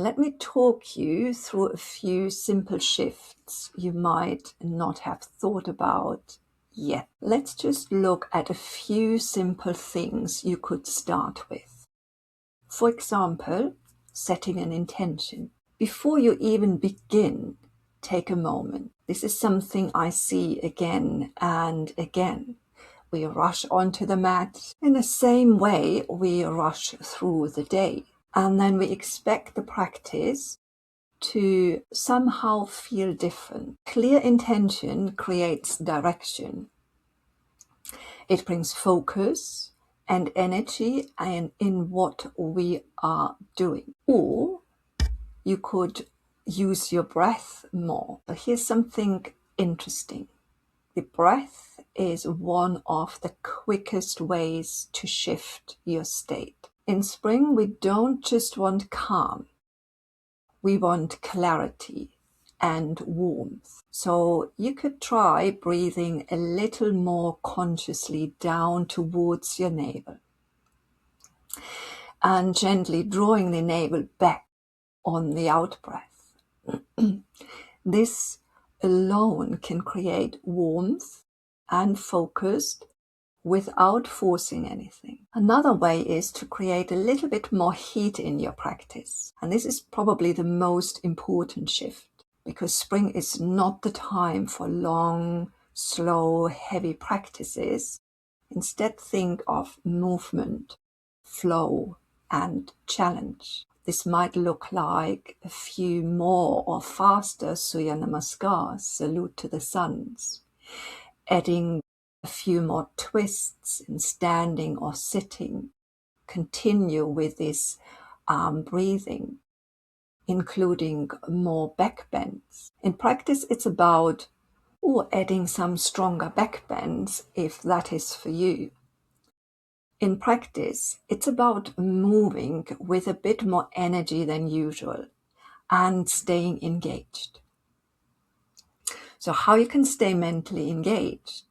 let me talk you through a few simple shifts you might not have thought about yet. Let's just look at a few simple things you could start with. For example, setting an intention. Before you even begin, take a moment. This is something I see again and again. We rush onto the mat in the same way we rush through the day. And then we expect the practice to somehow feel different. Clear intention creates direction. It brings focus and energy in what we are doing. Or you could use your breath more. But here's something interesting. The breath is one of the quickest ways to shift your state. In spring, we don't just want calm. We want clarity and warmth. So you could try breathing a little more consciously down towards your navel and gently drawing the navel back on the out-breath. This alone can create warmth and focus without forcing anything. Another way is to create a little bit more heat in your practice. And this is probably the most important shift, because spring is not the time for long, slow, heavy practices. Instead, think of movement, flow, and challenge. This might look like a few more or faster Surya Namaskars, salute to the suns, adding a few more twists in standing or sitting. Continue with this breathing, including more back bends. In practice, it's about adding some stronger back bends if that is for you. In practice, it's about moving with a bit more energy than usual and staying engaged. So how you can stay mentally engaged?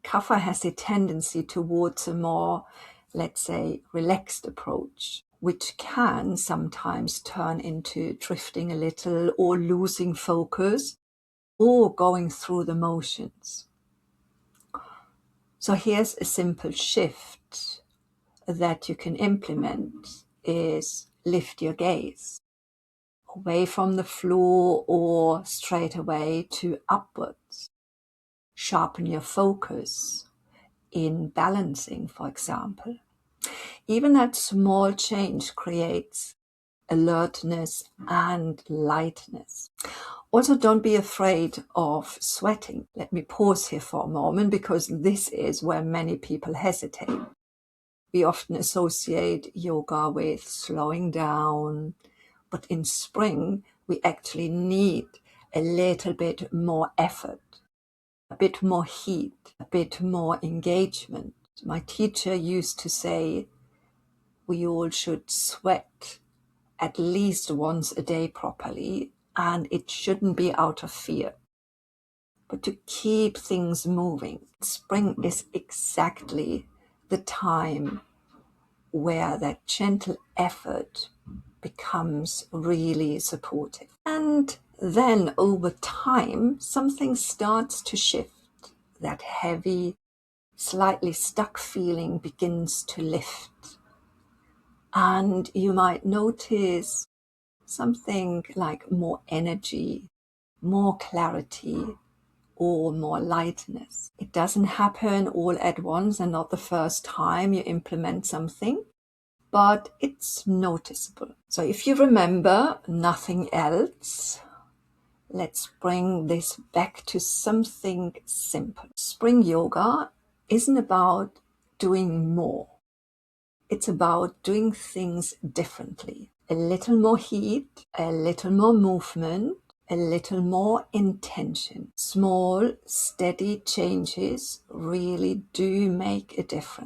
Kapha has a tendency towards a more, let's say, relaxed approach, which can sometimes turn into drifting a little or losing focus or going through the motions. So here's a simple shift that you can implement is lift your gaze away from the floor or straight away to upwards. Sharpen your focus in balancing, for example. Even that small change creates alertness and lightness. Also, don't be afraid of sweating. Let me pause here for a moment, because this is where many people hesitate. We often associate yoga with slowing down, but in spring, we actually need a little bit more effort, a bit more heat, a bit more engagement. My teacher used to say, we all should sweat at least once a day properly, and it shouldn't be out of fear, but to keep things moving. Spring is exactly the time where that gentle effort becomes really supportive. And then over time, something starts to shift. That heavy, slightly stuck feeling begins to lift. And you might notice something like more energy, more clarity, or more lightness. It doesn't happen all at once and not the first time you implement something, but it's noticeable. So if you remember nothing else, let's bring this back to something simple. Spring yoga isn't about doing more. It's about doing things differently. A little more heat, a little more movement, a little more intention. Small, steady changes really do make a difference.